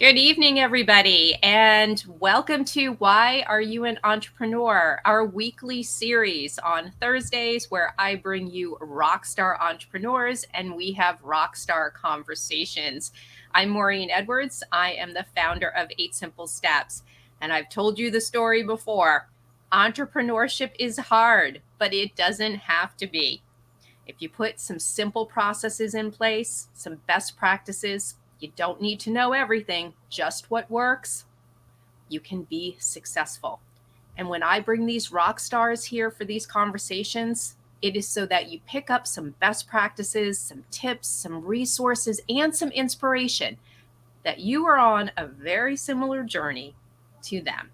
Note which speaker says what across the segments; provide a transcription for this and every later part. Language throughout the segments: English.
Speaker 1: Good evening, everybody, and welcome to Why Are You an Entrepreneur, our weekly series on Thursdays where I bring you rockstar entrepreneurs and we have rockstar conversations. I'm Maureen Edwards. I am the founder of 8 Simple Steps, and I've told you the story before. Entrepreneurship is hard, but it doesn't have to be. If you put some simple processes in place, some best practices, you don't need to know everything, just what works, you can be successful. And when I bring these rock stars here for these conversations, it is so that you pick up some best practices, some tips, some resources, and some inspiration that you are on a very similar journey to them.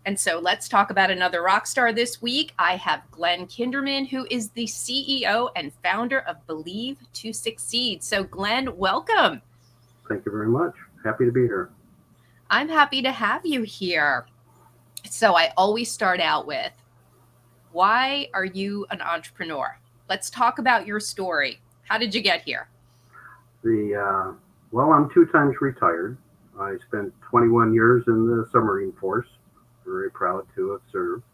Speaker 1: And so let's talk about another rock star this week. I have Glenn Kinderman, who is the CEO and founder of Believe to Succeed. So Glenn, welcome.
Speaker 2: Thank you very much. Happy to be here.
Speaker 1: I'm happy to have you here. So I always start out with, why are you an entrepreneur? Let's talk about your story. How did you get here?
Speaker 2: Well, I'm 2 times retired. I spent 21 years in the submarine force. Very proud to have served.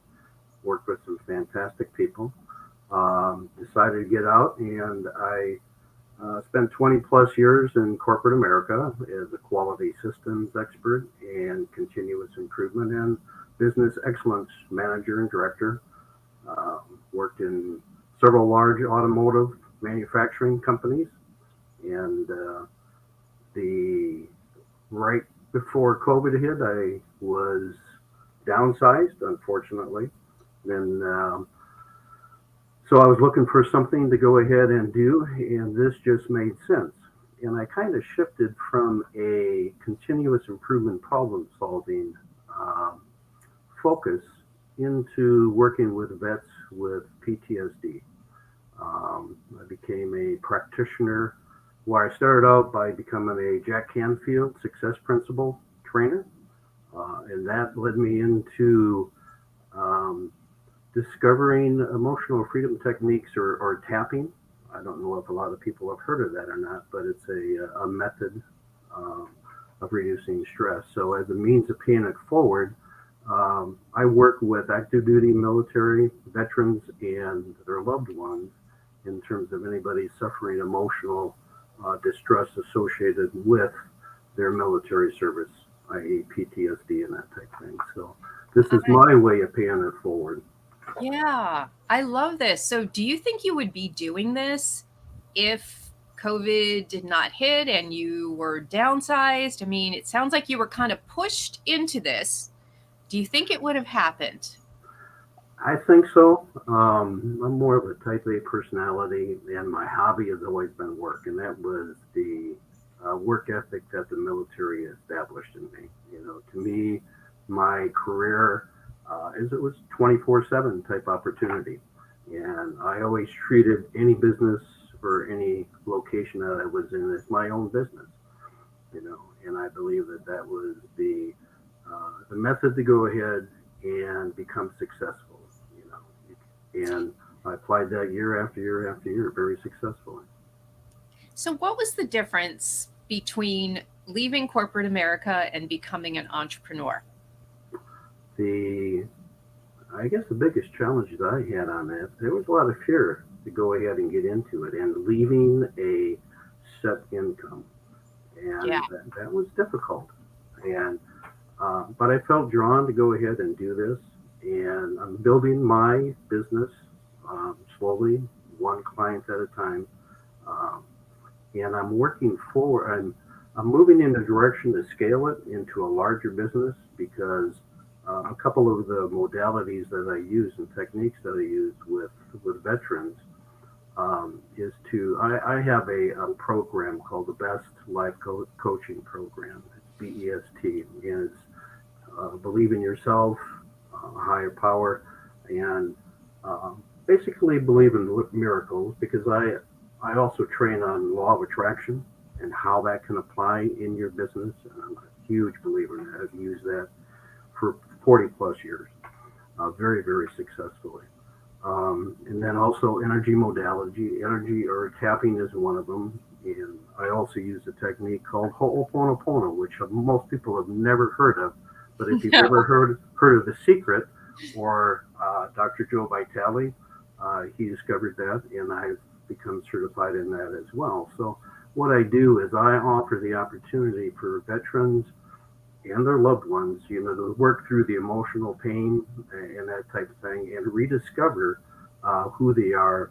Speaker 2: Worked with some fantastic people. Decided to get out, and I spent 20 plus years in corporate America as a quality systems expert and continuous improvement and business excellence manager and director. Worked in several large automotive manufacturing companies, and the right before COVID hit, I was downsized, unfortunately. Then, so I was looking for something to go ahead and do, and this just made sense. And I kind of shifted from a continuous improvement problem solving focus into working with vets with PTSD. I became a practitioner. Well, I started out by becoming a Jack Canfield Success Principle trainer, and that led me into um, discovering emotional freedom techniques or tapping. I don't know if a lot of people have heard of that or not, but it's a method um, of reducing stress. So, as a means of paying it forward, I work with active duty military veterans and their loved ones in terms of anybody suffering emotional distress associated with their military service, i.e., PTSD and that type of thing. So, this is my way of paying it forward.
Speaker 1: Yeah, I love this. So do you think you would be doing this if COVID did not hit and you were downsized? I mean, it sounds like you were kind of pushed into this. Do you think it would have happened?
Speaker 2: I think so. I'm more of a type A personality, and my hobby has always been work, and that was the work ethic that the military established in me. To me, my career is it was 24/7 type opportunity, and I always treated any business or any location that I was in as my own business. And I believe that that was the method to go ahead and become successful. And I applied that year after year after year very successfully.
Speaker 1: So what was the difference between leaving corporate America and becoming an entrepreneur?
Speaker 2: The I guess the biggest challenge that I had on that, there was a lot of fear to go ahead and get into it and leaving a set income,
Speaker 1: Yeah.
Speaker 2: and that was difficult. And but I felt drawn to go ahead and do this, and I'm building my business slowly, one client at a time, um, and I'm working forward. I'm moving in a direction to scale it into a larger business because a couple of the modalities that I use and techniques that I use with veterans is I have a program called the Best Life Coaching Program. It's BEST, and it's believe in yourself, higher power, and basically believe in miracles because I also train on law of attraction and how that can apply in your business. And I'm a huge believer in that. I've used that for 40 plus years, very, very successfully. And then also energy modality, energy or tapping is one of them. And I also use a technique called Ho'oponopono, which most people have never heard of. But if you've ever
Speaker 1: No.
Speaker 2: heard of The Secret or Dr. Joe Vitale, he discovered that, and I've become certified in that as well. So what I do is I offer the opportunity for veterans and their loved ones, to work through the emotional pain and that type of thing, and rediscover who they are,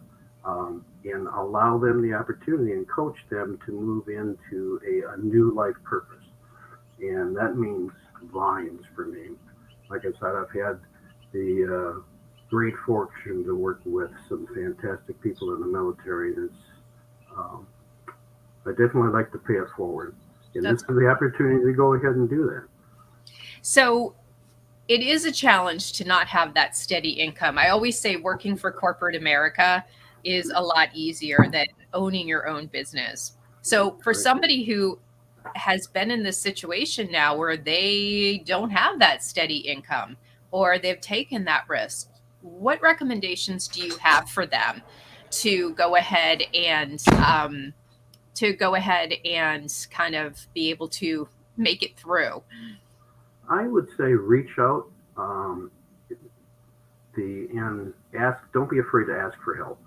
Speaker 2: and allow them the opportunity and coach them to move into a new life purpose. And that means volumes for me. Like I said, I've had the great fortune to work with some fantastic people in the military. And um, I definitely like to pay it forward. And this
Speaker 1: That's
Speaker 2: is the opportunity to go ahead and do that.
Speaker 1: so it is a challenge to not have that steady income. I always say working for corporate America is a lot easier than owning your own business. So for
Speaker 2: Right?
Speaker 1: somebody who has been in this situation now where they don't have that steady income or they've taken that risk, what recommendations do you have for them to go ahead and kind of be able to make it through?
Speaker 2: I would say reach out, and ask. Don't be afraid to ask for help.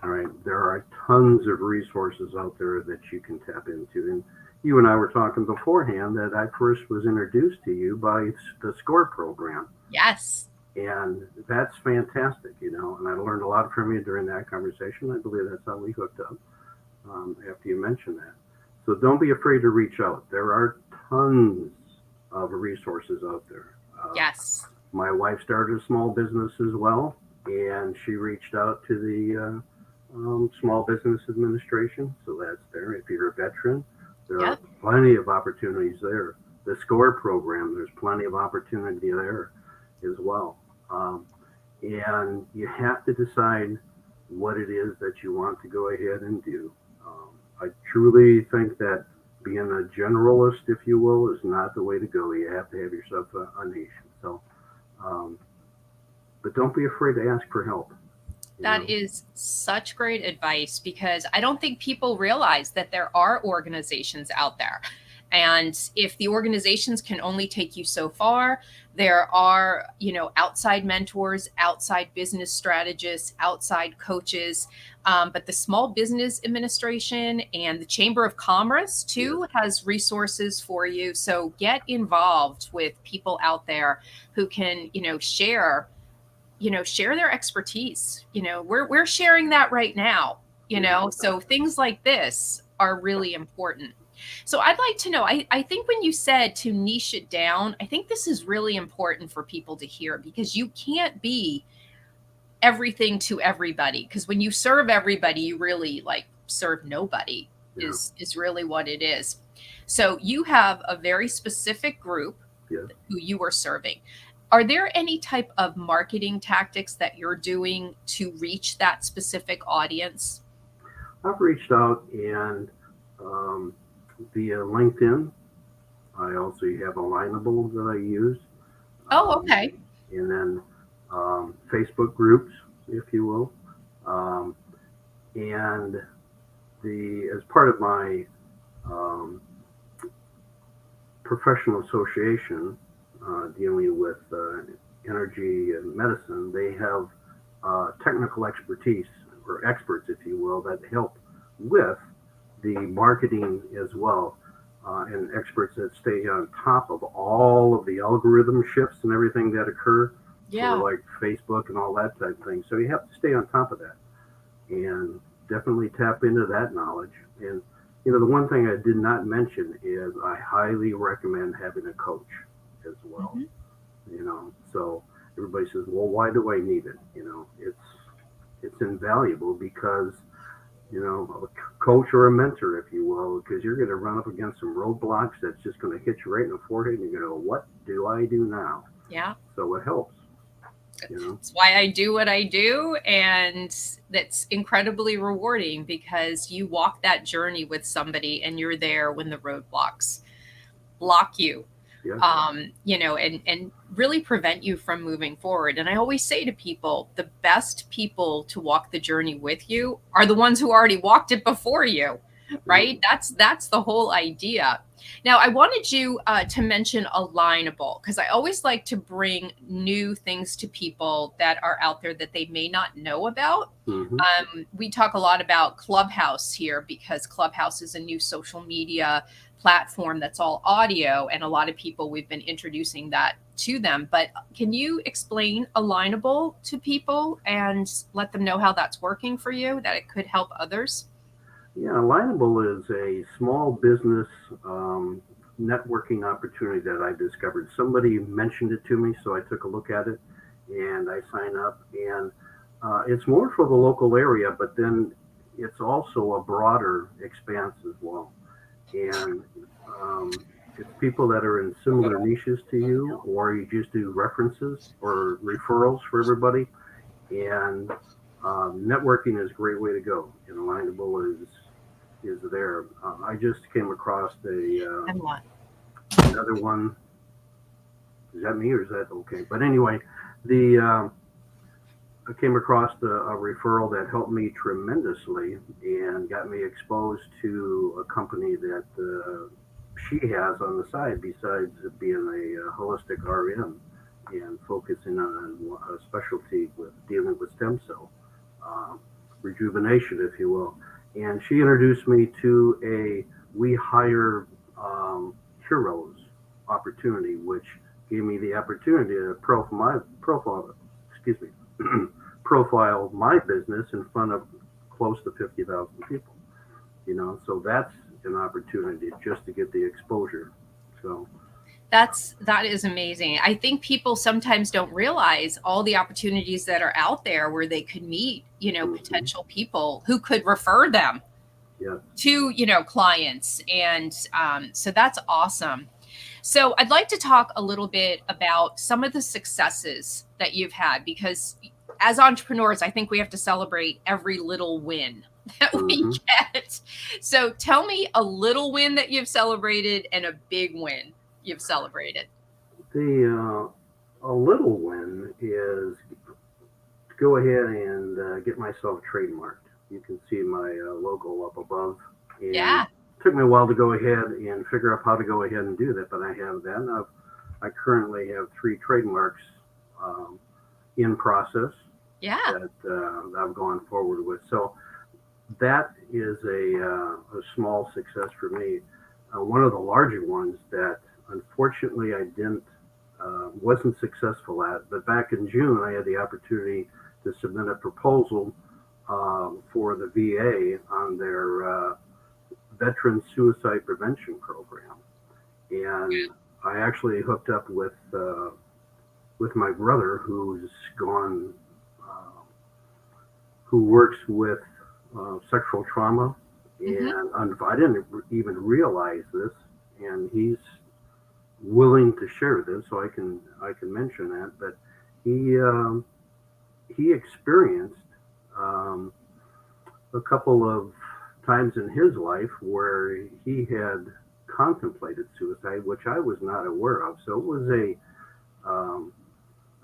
Speaker 2: All right, there are tons of resources out there that you can tap into. And you and I were talking beforehand that I first was introduced to you by the SCORE program,
Speaker 1: Yes.
Speaker 2: and that's fantastic. And I learned a lot from you during that conversation. I believe that's how we hooked up, after you mentioned that. So don't be afraid to reach out. There are tons of resources out there.
Speaker 1: Yes.
Speaker 2: My wife started a small business as well, and she reached out to the Small Business Administration. So that's there. If you're a veteran, there are
Speaker 1: Yep.
Speaker 2: plenty of opportunities there. The SCORE program, there's plenty of opportunity there as well. And you have to decide what it is that you want to go ahead and do. I truly think that being a generalist, if you will, is not the way to go. You have to have yourself a niche. So, um, but don't be afraid to ask for help. You
Speaker 1: That
Speaker 2: know,
Speaker 1: is such great advice because I don't think people realize that there are organizations out there. And if the organizations can only take you so far, there are, outside mentors, outside business strategists, outside coaches. But the Small Business Administration and the Chamber of Commerce,
Speaker 2: yes,
Speaker 1: too, has resources for you. So get involved with people out there who can, share their expertise. We're sharing that right now,
Speaker 2: yeah.
Speaker 1: so things like this are really important. So I'd like to know, I think when you said to niche it down, I think this is really important for people to hear because you can't be everything to everybody, because when you serve everybody, you really like serve nobody,
Speaker 2: Yeah,
Speaker 1: is really what it is. So you have a very specific group
Speaker 2: yes.
Speaker 1: who you are serving. Are there any type of marketing tactics that you're doing to reach that specific audience?
Speaker 2: I've reached out and via LinkedIn. I also have Alignable that I use,
Speaker 1: Oh,
Speaker 2: um,
Speaker 1: okay.
Speaker 2: and then Facebook groups, if you will. Um, and the as part of my um, professional association dealing with energy and medicine, they have technical expertise or experts, if you will, that help with the marketing as well. And experts that stay on top of all of the algorithm shifts and everything that occur for
Speaker 1: Yeah.
Speaker 2: like Facebook and all that type of thing. So you have to stay on top of that and definitely tap into that knowledge. And the one thing I did not mention is I highly recommend having a coach as well.
Speaker 1: Hmm.
Speaker 2: So everybody says, well, why do I need it? It's invaluable because a coach or a mentor, if you will, because you're going to run up against some roadblocks that's just going to hit you right in the forehead, and you're going to go, what do I do now?
Speaker 1: Yeah.
Speaker 2: So it helps. you know.
Speaker 1: It's why I do what I do. And that's incredibly rewarding because you walk that journey with somebody and you're there when the roadblocks block you,
Speaker 2: Yes,
Speaker 1: and really prevent you from moving forward. And I always say to people, the best people to walk the journey with you are the ones who already walked it before you. right? That's the whole idea. Now, I wanted you to mention Alignable, because I always like to bring new things to people that are out there that they may not know about.
Speaker 2: Mm-hmm.
Speaker 1: We talk a lot about Clubhouse here because Clubhouse is a new social media platform that's all audio, and a lot of people, we've been introducing that to them. But can you explain Alignable to people and let them know how that's working for you, that it could help others?
Speaker 2: Yeah, Alignable is a small business networking opportunity that I discovered. Somebody mentioned it to me, so I took a look at it and I signed up. And it's more for the local area, but then it's also a broader expanse as well. And it's people that are in similar niches to you, or you just do references or referrals for everybody. And networking is a great way to go. And Alignable is there. I just came across
Speaker 1: And what?
Speaker 2: another one. Is that me or is that okay? But anyway, the I came across a referral that helped me tremendously and got me exposed to a company that she has on the side besides being a holistic RN and focusing on a specialty with dealing with stem cell uh, rejuvenation, if you will. And she introduced me to a We Hire Heroes opportunity, which gave me the opportunity to excuse me, profile my business in front of close to 50,000 people. So that's an opportunity just to get the exposure. So
Speaker 1: That is amazing. I think people sometimes don't realize all the opportunities that are out there where they could meet,
Speaker 2: mhm,
Speaker 1: potential people who could refer them
Speaker 2: yes,
Speaker 1: to, clients. And so that's awesome. So I'd like to talk a little bit about some of the successes that you've had, because as entrepreneurs, I think we have to celebrate every little win that we
Speaker 2: hmm
Speaker 1: get. So tell me a little win that you've celebrated and a big win you've celebrated.
Speaker 2: the a little win is to go ahead and get myself trademarked. You can see my logo up above, and
Speaker 1: Yeah.
Speaker 2: it took me a while to go ahead and figure out how to go ahead and do that, but I have that. And I currently have 3 trademarks um, in process
Speaker 1: Yeah.
Speaker 2: that I've gone forward with. So that is a small success for me. One of the larger ones that unfortunately I didn't wasn't successful at, but back in June I had the opportunity to submit a proposal for the VA on their veteran suicide prevention program, and I actually hooked up with my brother who's gone, uh, who works with sexual trauma,
Speaker 1: Hmm.
Speaker 2: and I didn't even realize this, and he's willing to share this, so I can mention that. But he he experienced um, a couple of times in his life where he had contemplated suicide, which I was not aware of. So it was a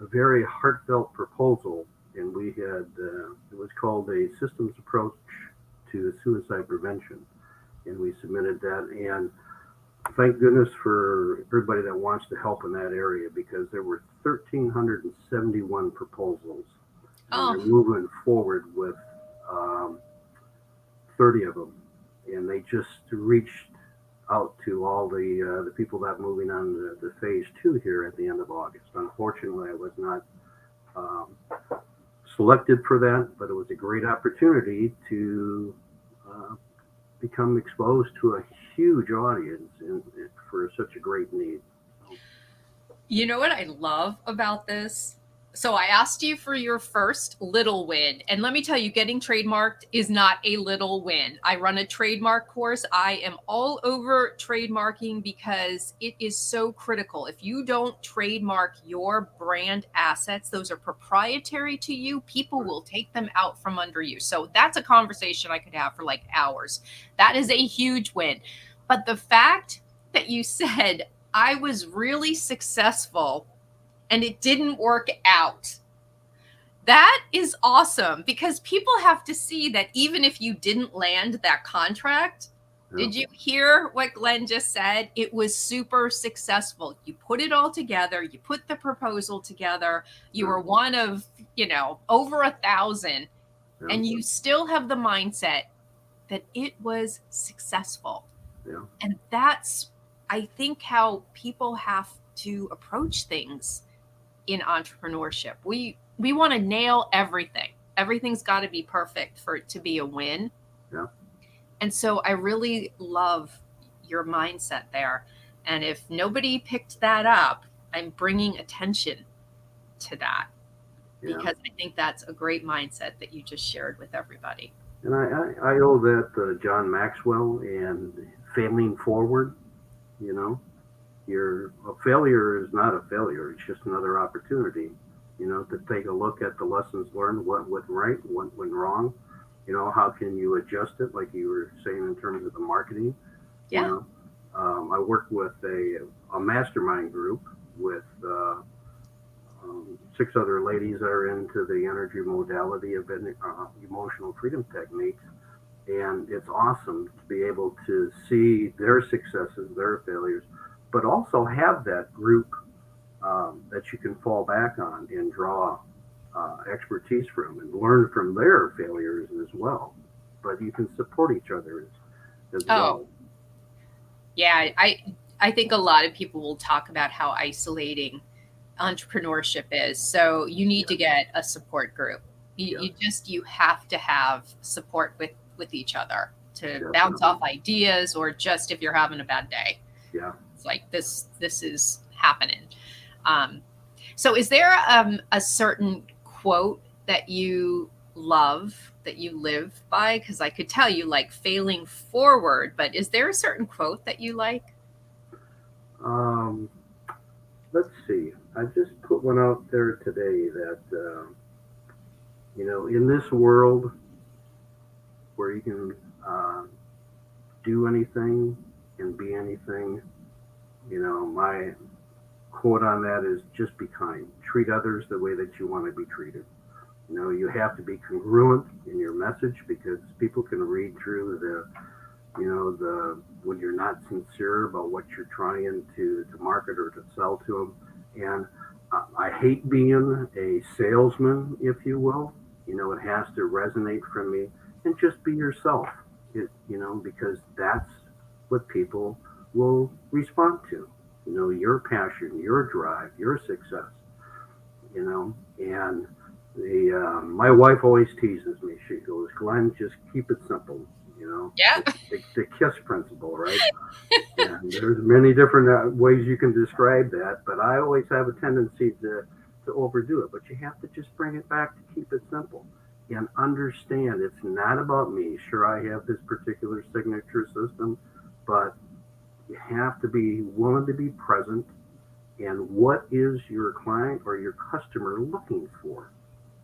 Speaker 2: very heartfelt proposal, and we had it was called a systems approach to suicide prevention, and we submitted that. And thank goodness for everybody that wants to help in that area because there were 1,371 proposals, and they're
Speaker 1: Oh,
Speaker 2: moving forward with um, 30 of them, and they just reached out to all the people that are moving on to phase 2 here at the end of August. Unfortunately, I was not um, selected for that, but it was a great opportunity to uh, become exposed to a huge audience for such a great need. So,
Speaker 1: you know what I love about this? So I asked you for your first little win. And let me tell you, getting trademarked is not a little win. I run a trademark course. I am all over trademarking because it is so critical. If you don't trademark your brand assets, those are proprietary to you, people will take them out from under you. So that's a conversation I could have for like hours. That is a huge win. But the fact that you said, I was really successful and it didn't work out. That is awesome because people have to see that even if you didn't land that contract,
Speaker 2: Yeah.
Speaker 1: Did you hear what Glenn just said? It was super successful. You put it all together, you put the proposal together, you
Speaker 2: Yeah.
Speaker 1: were one of, over 1,000,
Speaker 2: Yeah.
Speaker 1: and you still have the mindset that it was successful.
Speaker 2: Yeah.
Speaker 1: And that's, I think, how people have to approach things in entrepreneurship. We want to nail everything. Everything's got to be perfect for it to be a win.
Speaker 2: Yeah.
Speaker 1: And so I really love your mindset there. And if nobody picked that up, I'm bringing attention to that
Speaker 2: Yeah.
Speaker 1: because I think that's a great mindset that you just shared with everybody.
Speaker 2: And I owe that to John Maxwell and failing forward. You know, a failure is not a failure. It's just another opportunity. To take a look at the lessons learned, what went right, what went wrong. How can you adjust it, like you were saying in terms of the marketing. You
Speaker 1: Yeah.
Speaker 2: know, I work with a mastermind group with 6 other ladies that are into the energy modality of emotional freedom techniques. And it's awesome to be able to see their successes, their failures, but also have that group that you can fall back on and draw expertise from and learn from their failures as well. But you can support each other as
Speaker 1: Oh,
Speaker 2: well.
Speaker 1: yeah. I think a lot of people will talk about how isolating entrepreneurship is. So you need to
Speaker 2: Yes,
Speaker 1: get a support group.
Speaker 2: yes,
Speaker 1: You have to have support with each other to bounce
Speaker 2: definitely.
Speaker 1: off ideas, or just if you're having a bad day.
Speaker 2: Yeah.
Speaker 1: It's like this is happening. Um, so is there a certain quote that you love, that you live by? Because I could tell you like failing forward, but is there a certain quote that you like?
Speaker 2: Um, let's see. I just put one out there today that, in this world where you can do anything and be anything, my quote on that is just be kind. Treat others the way that you want to be treated. You have to be congruent in your message because people can read through the when you're not sincere about what you're trying to market or to sell to them. And I hate being a salesman, if you will. It has to resonate from me, and just be yourself. Because that's what people will respond to. Your passion, your drive, your success. And my wife always teases me. She goes, Glenn, just keep it simple.
Speaker 1: Yeah.
Speaker 2: The KISS principle, right? And there's many different ways you can describe that, but I always have a tendency to overdo it. But you have to just bring it back to keep it simple and understand it's not about me. Sure, I have this particular signature system, but you have to be willing to be present. And what is your client or your customer looking for?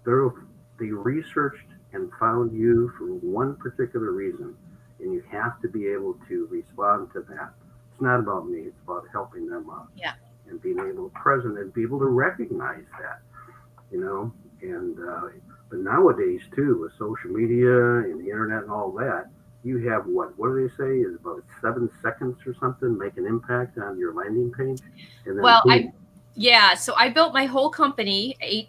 Speaker 2: They're, they researched and found you for one particular reason, and you have to be able to respond to that. It's not about me, it's about helping them out
Speaker 1: Yeah.
Speaker 2: and being able to present and be able to recognize that, and but nowadays too, with social media and the internet and all that, you have what do they say is about 7 seconds or something make an impact on your landing page, and then
Speaker 1: Well,
Speaker 2: boom.
Speaker 1: so I built my whole company eight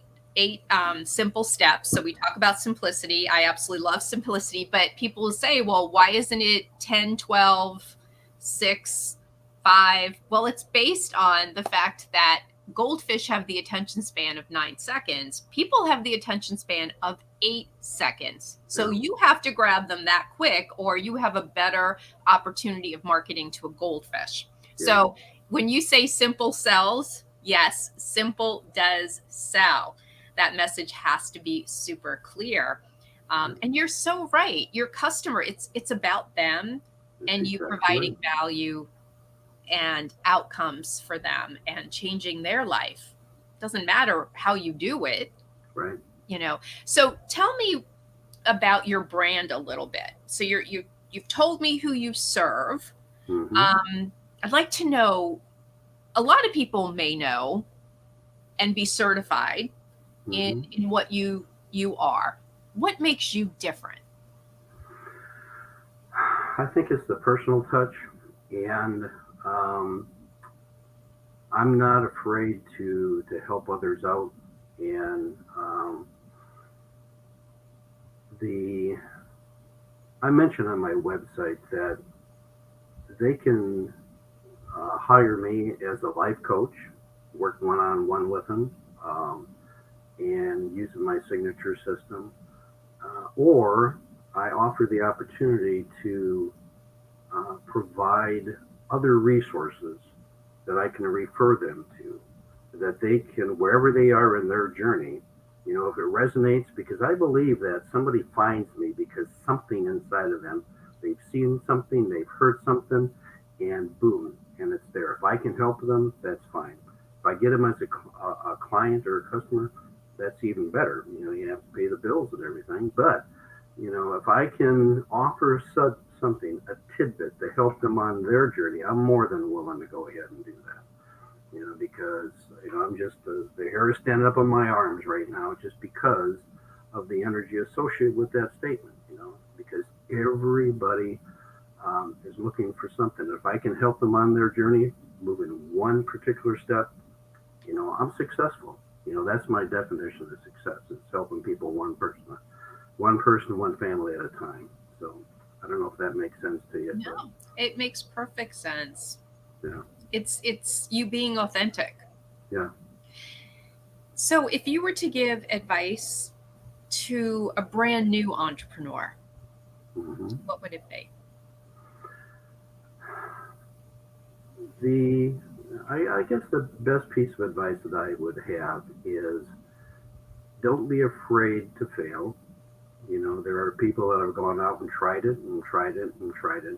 Speaker 1: simple steps. So we talk about simplicity. I absolutely love simplicity, but people will say, well, why isn't it 10, 12, 6, 5? Well, it's based on the fact that goldfish have the attention span of 9 seconds. People have the attention span of 8 seconds. So
Speaker 2: Yeah.
Speaker 1: you have to grab them that quick, or you have a better opportunity of marketing to a goldfish.
Speaker 2: Yeah.
Speaker 1: So when you say simple sells, yes, simple does sell. That message has to be super clear.
Speaker 2: Yeah.
Speaker 1: And you're so right. Your customer, it's about them
Speaker 2: That's
Speaker 1: and you
Speaker 2: exactly right.
Speaker 1: providing value and outcomes for them and changing their life. Doesn't matter how you do it,
Speaker 2: Right.
Speaker 1: you know. So tell me about your brand a little bit. So you've told me who you serve.
Speaker 2: Mm-hmm.
Speaker 1: I'd like to know, a lot of people may know and be certified
Speaker 2: Mm-hmm.
Speaker 1: in what you are. What makes you different?
Speaker 2: I think it's the personal touch, and um, I'm not afraid to help others out. And the I mentioned on my website that they can hire me as a life coach, work one on one with them, um, and using my signature system, or I offer the opportunity to provide other resources that I can refer them to, that they can, wherever they are in their journey, if it resonates, because I believe that somebody finds me because something inside of them, they've seen something, they've heard something, and boom, and it's there. If I can help them, that's fine. If I get them as a client or a customer, that's even better. You have to pay the bills and everything, but if I can offer something, a tidbit to help them on their journey, I'm more than willing to go ahead and do that. Because I'm just the hair is standing up on my arms right now just because of the energy associated with that statement. Because everybody is looking for something. If I can help them on their journey, moving one particular step, I'm successful. That's my definition of success. It's helping people one person, one family at a time. So I don't know if that makes sense to you. But,
Speaker 1: No, it makes perfect sense.
Speaker 2: yeah.
Speaker 1: It's you being authentic.
Speaker 2: Yeah.
Speaker 1: So if you were to give advice to a brand new entrepreneur,
Speaker 2: hmm
Speaker 1: what would it be?
Speaker 2: The I guess the best piece of advice that I would have is don't be afraid to fail. There are people that have gone out and tried it and tried it and tried it,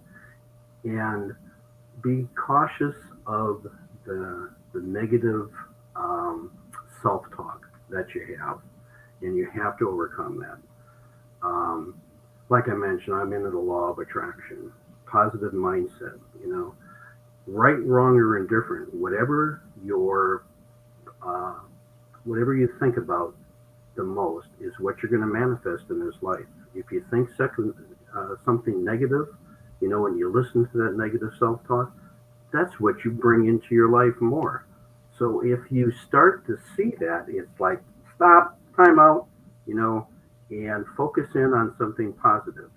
Speaker 2: and be cautious of the negative um, self talk that you have, and you have to overcome that. Um, like I mentioned, I'm into the law of attraction, positive mindset. Right, wrong, or indifferent, uh, whatever you think about the most is what you're going to manifest in this life. If you think something negative, when you listen to that negative self-talk, that's what you bring into your life more. So if you start to see that, it's like stop, time out, you know, and focus in on something positive.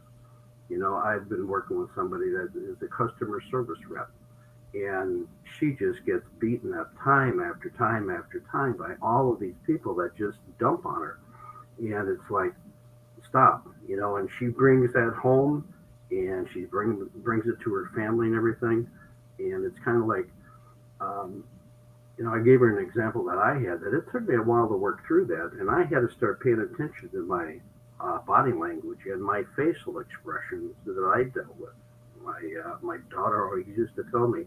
Speaker 2: I've been working with somebody that is a customer service rep, and she just gets beaten up time after time after time by all of these people that just dump on her. And it's like, stop, and she brings that home and she brings it to her family and everything. And it's kind of like, um, I gave her an example that I had that it took me a while to work through that. And I had to start paying attention to my body language and my facial expressions that I dealt with. My daughter always used to tell me,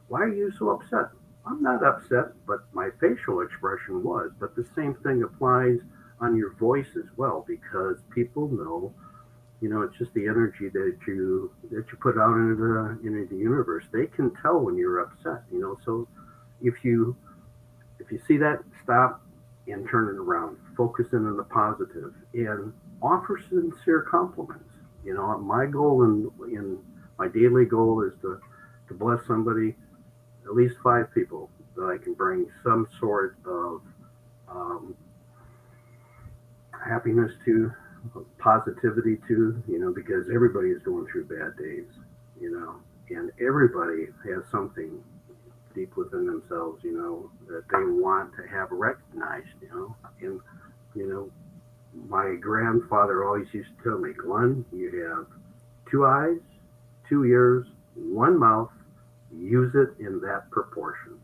Speaker 2: "Why are you so upset?" I'm not upset, but my facial expression was. But the same thing applies on your voice as well, because people know, it's just the energy that you put out into the universe. They can tell when you're upset. So if you if you see that, stop and turn it around. Focus in on the positive and offer sincere compliments. My goal in my daily goal is to bless somebody, at least 5 people that I can bring some sort of um, happiness to, positivity to, because everybody is going through bad days, and everybody has something deep within themselves, that they want to have recognized, and, you know, my grandfather always used to tell me, Glenn, you have 2 eyes, 2 ears, one mouth, use it in that proportion,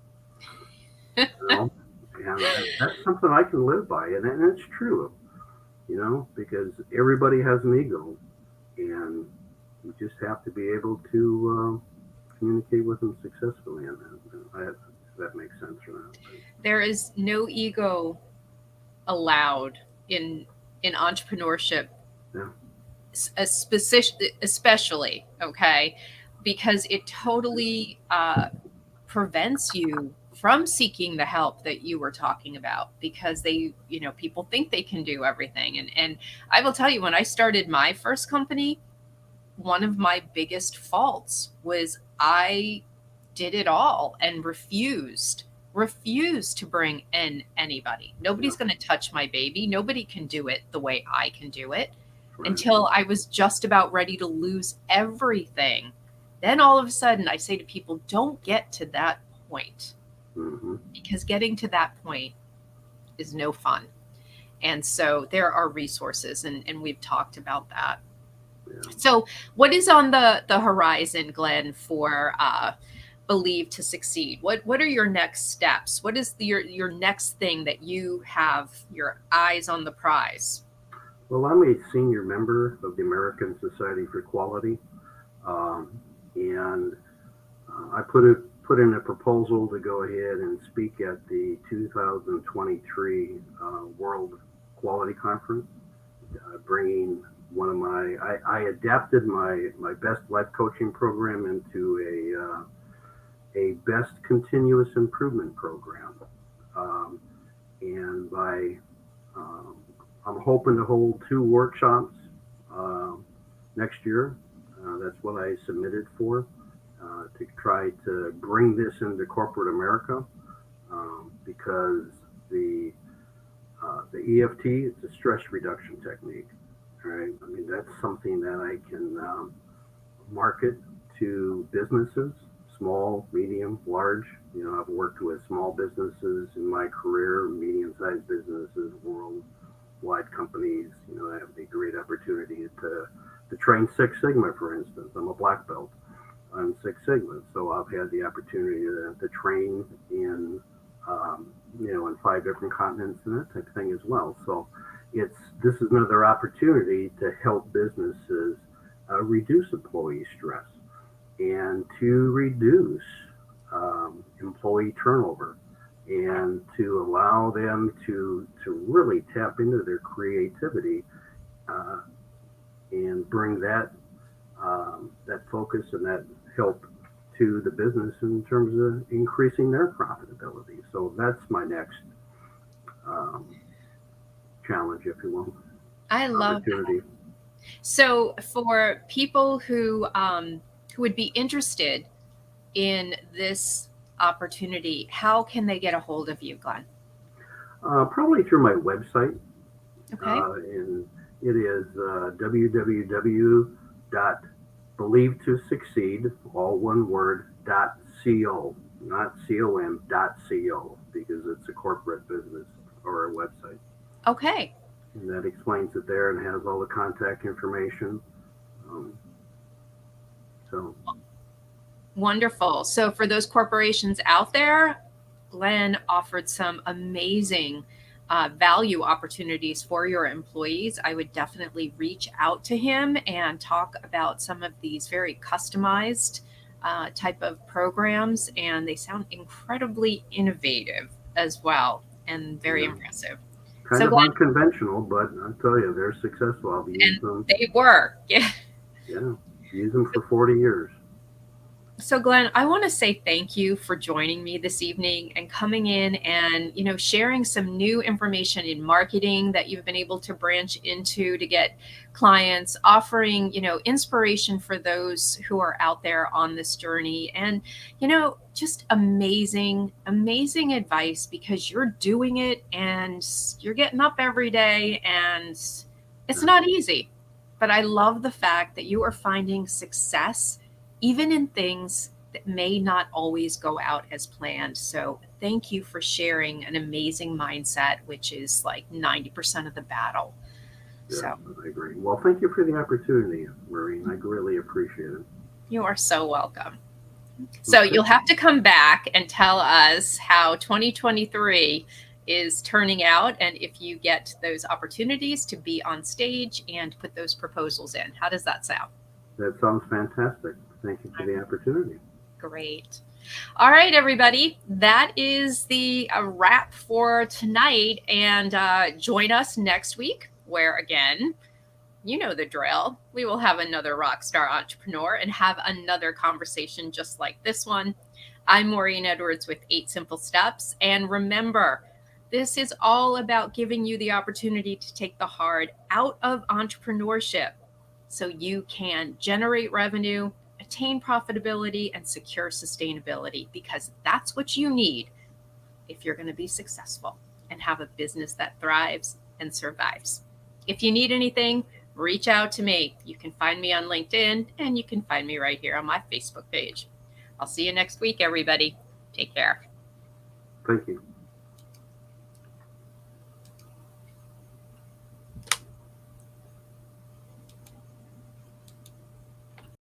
Speaker 2: you know? And that's something I can live by, and it's true, because everybody has an ego, and you just have to be able to communicate with them successfully in that. If that makes sense or not.
Speaker 1: There is no ego allowed in entrepreneurship,
Speaker 2: Yeah.
Speaker 1: especially, okay, because it totally prevents you from seeking the help that you were talking about, because people think they can do everything. And I will tell you, when I started my first company, one of my biggest faults was I did it all and refused to bring in anybody. Nobody's going to touch my baby. Nobody can do it the way I can do it, until I was just about ready to lose everything. Then all of a sudden I say to people, don't get to that point, because getting to that point is no fun. And so there are resources, and we've talked about that. Yeah. So what is on the horizon, Glenn, for Believe to Succeed? What are your next steps? What is your next thing that you have your eyes on the prize?
Speaker 2: Well, I'm a senior member of the American Society for Quality, and I put in a proposal to go ahead and speak at the 2023 World Quality Conference, bringing one of I adapted my best life coaching program into a best continuous improvement program, and I'm hoping to hold 2 workshops next year. That's what I submitted for, to try to bring this into corporate America, because the EFT is a stress reduction technique. Right? I mean, that's something that I can market to businesses, small, medium, large. I've worked with small businesses in my career, medium-sized businesses, worldwide companies. I have the great opportunity to train Six Sigma, for instance. I'm a black belt on Six Sigma, so I've had the opportunity to train in in 5 different continents and that type of thing as well. So this is another opportunity to help businesses reduce employee stress and to reduce employee turnover, and to allow them to really tap into their creativity, and bring that focus and that help to the business in terms of increasing their profitability. So that's my next challenge, if you will.
Speaker 1: I love that. So for people who would be interested in this opportunity, how can they get a hold of you, Glenn?
Speaker 2: Probably through my website.
Speaker 1: Okay.
Speaker 2: And it is www.believetasucceed, all one word, .co, not com, .co, because it's a corporate business or a website.
Speaker 1: Okay.
Speaker 2: And that explains it there and has all the contact information. So
Speaker 1: wonderful. So for those corporations out there, Glenn offered some amazing value opportunities for your employees. I would definitely reach out to him and talk about some of these very customized type of programs, and they sound incredibly innovative as well, and very impressive.
Speaker 2: Kind of unconventional, but I'll tell you, they're successful. I'll be using them.
Speaker 1: They work. Yeah.
Speaker 2: Yeah. Use them for 40 years.
Speaker 1: So Glenn, I want to say thank you for joining me this evening and coming in and, sharing some new information in marketing that you've been able to branch into to get clients, offering, inspiration for those who are out there on this journey, and, just amazing, amazing advice, because you're doing it and you're getting up every day, and it's not easy, but I love the fact that you are finding success even in things that may not always go out as planned. So thank you for sharing an amazing mindset, which is like 90% of the battle.
Speaker 2: Yeah, so I agree. Well, thank you for the opportunity, Maureen. I really appreciate it.
Speaker 1: You are so welcome. So you'll have to come back and tell us how 2023 is turning out, and if you get those opportunities to be on stage and put those proposals in. How does that sound?
Speaker 2: That sounds fantastic. Thank you for the opportunity.
Speaker 1: Great. All right, everybody. That is the wrap for tonight. And join us next week, where, again, you know the drill. We will have another rock star entrepreneur and have another conversation just like this one. I'm Maureen Edwards with 8 Simple Steps. And remember, this is all about giving you the opportunity to take the hard out of entrepreneurship so you can generate revenue, attain profitability, and secure sustainability, because that's what you need if you're going to be successful and have a business that thrives and survives. If you need anything, reach out to me. You can find me on LinkedIn, and you can find me right here on my Facebook page. I'll see you next week, everybody. Take care.
Speaker 2: Thank you.